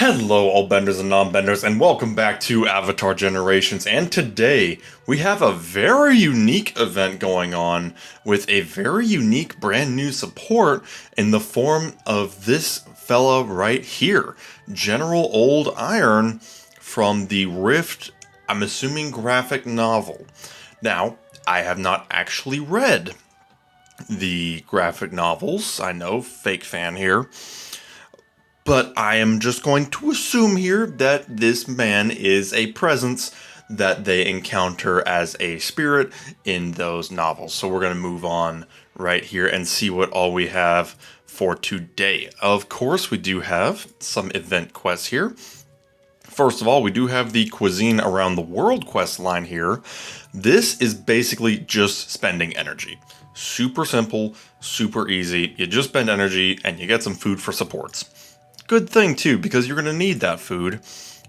Hello, all benders and non-benders, and welcome back to Avatar Generations. And today, we have a very unique event going on with a very unique brand new support in the form of this fella right here, General Old Iron from the Rift, I'm assuming, graphic novel. Now, I have not actually read the graphic novels. I know, fake fan here. But I am just going to assume here that this man is a presence that they encounter as a spirit in those novels. So we're going to move on right here and see what all we have for today. Of course, we do have some event quests here. First of all, we do have the Cuisine Around the World quest line here. This is basically just spending energy. Super simple, super easy. You just spend energy and you get some food for supports. Good thing too, because you're going to need that food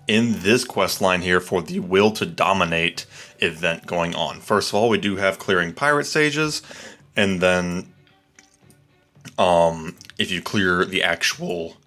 in this quest line here for the Will to Dominate event going on. First of all, we do have clearing pirate stages, and then if you clear the actual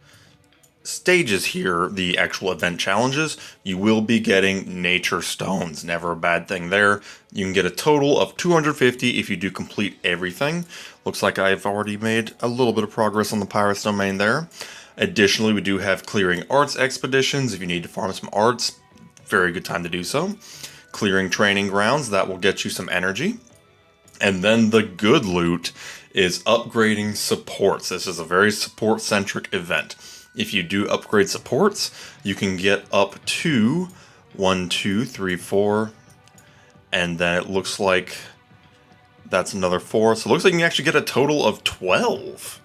stages here, the actual event challenges, you will be getting nature stones. Never a bad thing there. You can get a total of 250 if you do complete everything. Looks like I've already made a little bit of progress on the pirates domain there. Additionally, we do have clearing arts expeditions. If you need to farm some arts, very good time to do so. Clearing training grounds, that will get you some energy. And then the good loot is upgrading supports. This is a very support-centric event. If you do upgrade supports, you can get up to 1, 2, 3, 4, and then it looks like that's another 4. So it looks like you can actually get a total of 12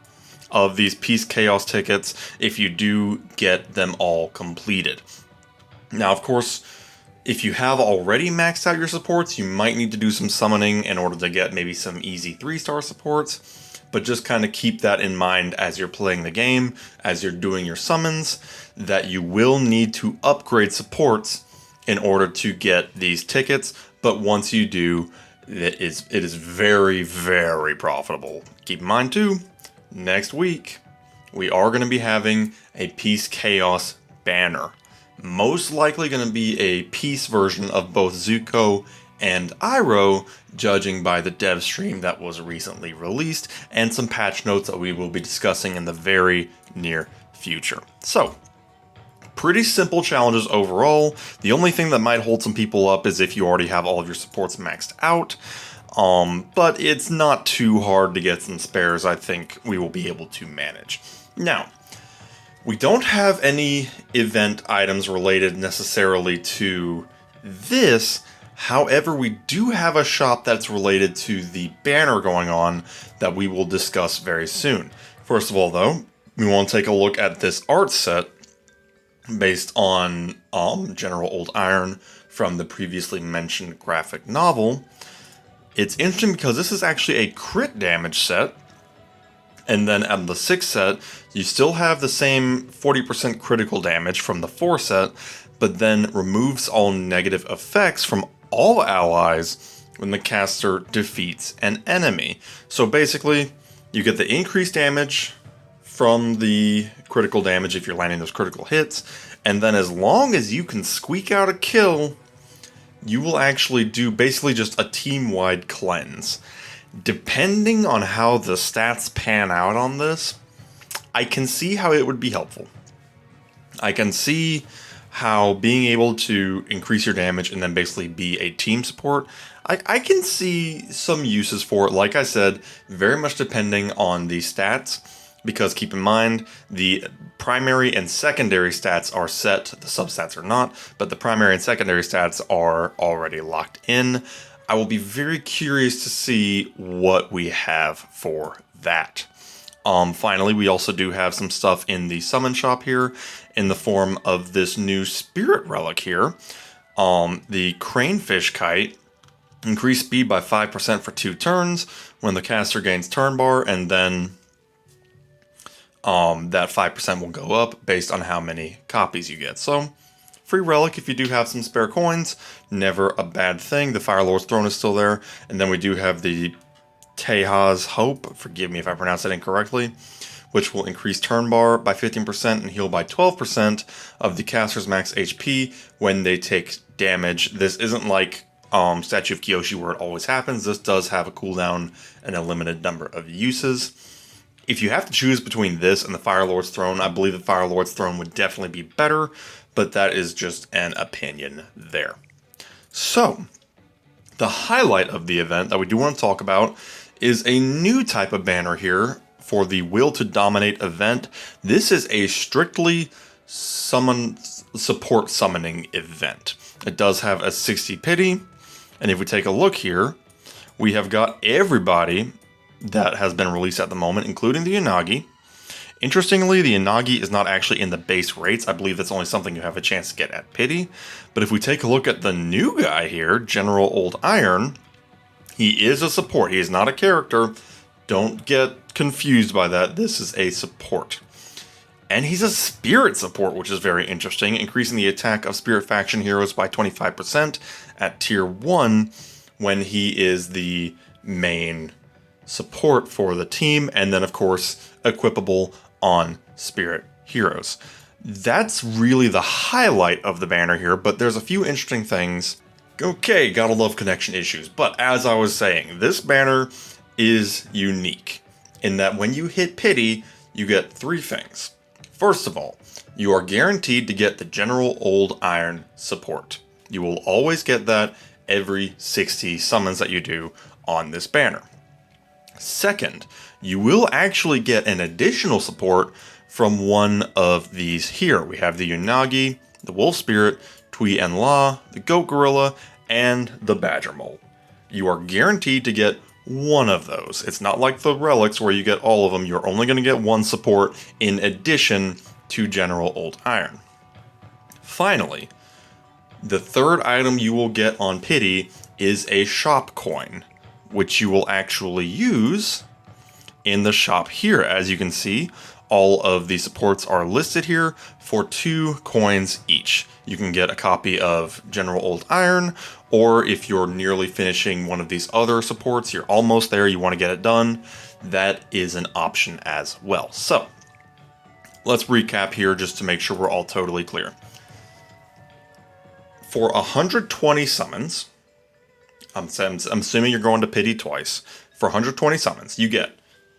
of these Peace Chaos tickets if you do get them all completed. Now, of course, if you have already maxed out your supports, you might need to do some summoning in order to get maybe some easy 3-star supports, but just kind of keep that in mind as you're playing the game, as you're doing your summons, that you will need to upgrade supports in order to get these tickets, but once you do, it is very, very profitable. Keep in mind too, next week, we are going to be having a Peace Chaos banner. Most likely going to be a Peace version of both Zuko and Iroh, judging by the dev stream that was recently released, and some patch notes that we will be discussing in the very near future. So, pretty simple challenges overall. The only thing that might hold some people up is if you already have all of your supports maxed out. But it's not too hard to get some spares. I think we will be able to manage. Now, we don't have any event items related necessarily to this. However, we do have a shop that's related to the banner going on that we will discuss very soon. First of all, though, we want to take a look at this art set based on General Old Iron from the previously mentioned graphic novel. It's interesting because this is actually a crit damage set, and then at the 6 set, you still have the same 40% critical damage from the 4 set, but then removes all negative effects from all allies when the caster defeats an enemy. So basically, you get the increased damage from the critical damage if you're landing those critical hits, and then as long as you can squeak out a kill, you will actually do basically just a team-wide cleanse. Depending on how the stats pan out on this, I can see how it would be helpful. I can see how being able to increase your damage and then basically be a team support, I can see some uses for it. Like I said, very much depending on the stats, because keep in mind, the primary and secondary stats are set, the substats are not, but the primary and secondary stats are already locked in. I will be very curious to see what we have for that. Finally, we also do have some stuff in the summon shop here in the form of this new spirit relic here. The Cranefish Kite. Increase speed by 5% for 2 turns when the caster gains turn bar, and then that 5% will go up based on how many copies you get. So, free relic if you do have some spare coins, never a bad thing. The Fire Lord's Throne is still there, and then we do have the Teha's Hope, forgive me if I pronounced that incorrectly, which will increase turn bar by 15% and heal by 12% of the caster's max HP when they take damage. This isn't like Statue of Kyoshi where it always happens. This does have a cooldown and a limited number of uses. If you have to choose between this and the Fire Lord's Throne, I believe the Fire Lord's Throne would definitely be better, but that is just an opinion there. So, the highlight of the event that we do want to talk about is a new type of banner here for the Will to Dominate event. This is a strictly support summoning event. It does have a 60 pity, and if we take a look here, we have got everybody that has been released at the moment, including the Yanagi. Interestingly, the Yanagi is not actually in the base rates. I believe that's only something you have a chance to get at pity. But if we take a look at the new guy here, General Old Iron, he is a support. He is not a character. Don't get confused by that. This is a support. And he's a spirit support, which is very interesting, increasing the attack of spirit faction heroes by 25% at tier 1 when he is the main support for the team, and then of course equipable on spirit heroes. That's really the highlight of the banner here, but there's a few interesting things. Okay, gotta love connection issues, but as I was saying, this banner is unique in that when you hit pity, you get 3 things. First of all, you are guaranteed to get the General Old Iron support. You will always get that every 60 summons that you do on this banner. Second, you will actually get an additional support from one of these here. We have the Unagi, the Wolf Spirit, Tui and La, the Goat Gorilla, and the Badger Mole. You are guaranteed to get one of those. It's not like the relics where you get all of them. You're only going to get one support in addition to General Old Iron. Finally, the third item you will get on pity is a shop coin, which you will actually use in the shop here. As you can see, all of the supports are listed here for 2 coins each. You can get a copy of General Old Iron, or if you're nearly finishing one of these other supports, you're almost there, you want to get it done, that is an option as well. So, let's recap here just to make sure we're all totally clear. For 120 summons, I'm assuming you're going to pity twice. For 120 summons, you get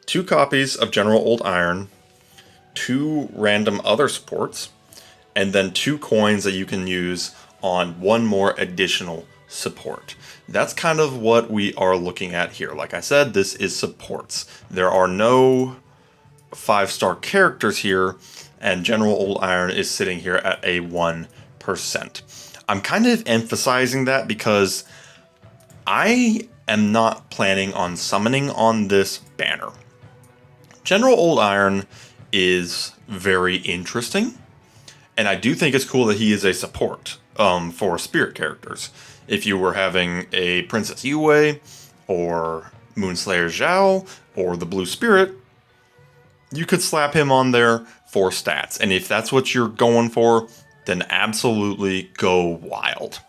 2 copies of General Old Iron, 2 random other supports, and then 2 coins that you can use on 1 more additional support. That's kind of what we are looking at here. Like I said, this is supports. There are no 5-star characters here, and General Old Iron is sitting here at a 1%. I'm kind of emphasizing that because I am not planning on summoning on this banner. General Old Iron is very interesting, and I do think it's cool that he is a support for spirit characters. If you were having a Princess Yue, or Moonslayer Zhao, or the Blue Spirit, you could slap him on there for stats. And if that's what you're going for, then absolutely go wild.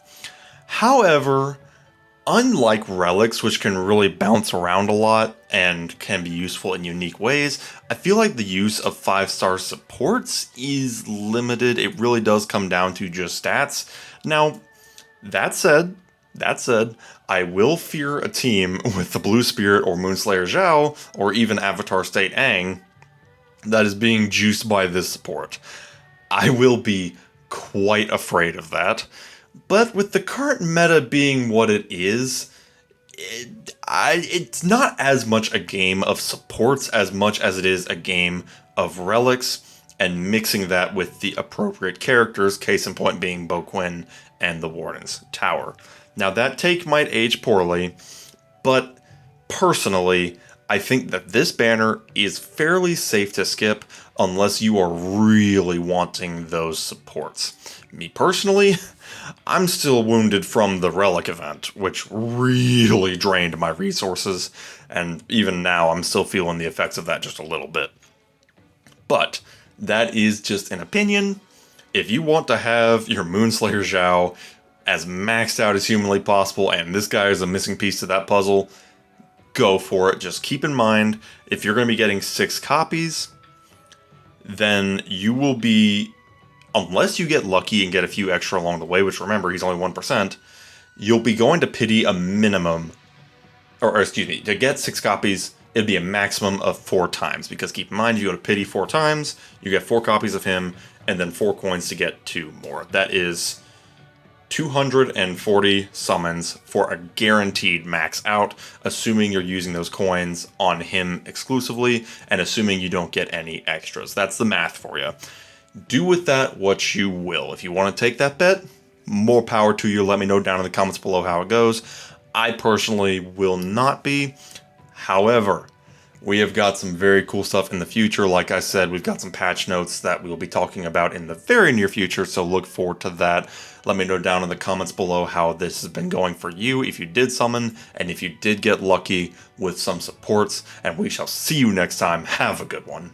However, unlike relics, which can really bounce around a lot and can be useful in unique ways, I feel like the use of 5-star supports is limited. It really does come down to just stats. Now, that said, I will fear a team with the Blue Spirit or Moonslayer Zhao, or even Avatar State Aang, that is being juiced by this support. I will be quite afraid of that. But with the current meta being what it is, it's not as much a game of supports as much as it is a game of relics, and mixing that with the appropriate characters, case in point being Bo Quinn and the Warden's Tower. Now that take might age poorly, but personally, I think that this banner is fairly safe to skip unless you are really wanting those supports. Me personally, I'm still wounded from the Relic event, which really drained my resources, and even now I'm still feeling the effects of that just a little bit. But that is just an opinion. If you want to have your Moonslayer Zhao as maxed out as humanly possible, and this guy is a missing piece to that puzzle, go for it. Just keep in mind, if you're going to be getting 6 copies, then you will be, unless you get lucky and get a few extra along the way, which remember, he's only 1%, you'll be going to pity a minimum, or excuse me, to get 6 copies, it'd be a maximum of 4 times, because keep in mind, you go to pity 4 times, you get 4 copies of him, and then 4 coins to get 2 more. That is 240 summons for a guaranteed max out, assuming you're using those coins on him exclusively, and assuming you don't get any extras. That's the math for you. Do with that what you will. If you want to take that bet, more power to you. Let me know down in the comments below how it goes. I personally will not be. However, we have got some very cool stuff in the future. Like I said, we've got some patch notes that we'll be talking about in the very near future, so look forward to that. Let me know down in the comments below how this has been going for you, if you did summon, and if you did get lucky with some supports, and we shall see you next time. Have a good one.